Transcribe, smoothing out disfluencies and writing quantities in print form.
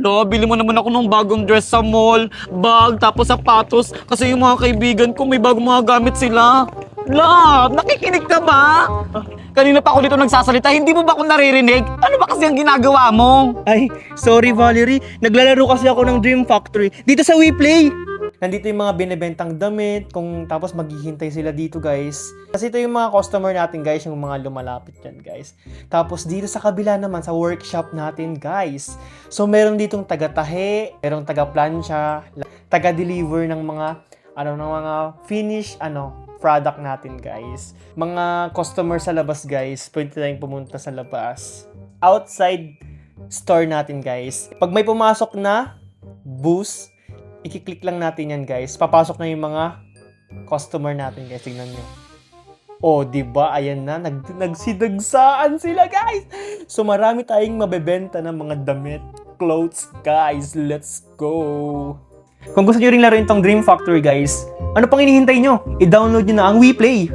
Lo, bili mo naman ako ng bagong dress sa mall, bag, tapos sapatos. Kasi yung mga kaibigan ko, may bagong mga gamit sila. La, nakikinig ka ba? Kanina pa ako dito nagsasalita, hindi mo ba ako naririnig? Ano ba kasi ang ginagawa mo? Ay, sorry Valerie. Naglalaro kasi ako ng Dream Factory dito sa WePlay. Nandito yung mga binebentang damit, kung tapos maghihintay sila dito guys. Kasi ito yung mga customer natin guys, yung mga lumalapit yan guys. Tapos dito sa kabila naman, sa workshop natin guys. So meron ditong taga-tahe, merong taga-plancha, taga-deliver ng mga, ng mga finish, product natin guys. Mga customer sa labas guys, pwede tayong pumunta sa labas. Outside store natin guys. Pag may pumasok na booth, i-click lang natin yan guys. Papasok na yung mga customer natin guys. Tingnan nyo. Oh, diba? Ayan na. Nagsidagsaan sila guys. So marami tayong mabebenta ng mga damit. Clothes guys. Let's go. Kung gusto nyo ring laruin tong Dream Factory guys, ano pang hinihintay nyo? I-download nyo na ang WePlay.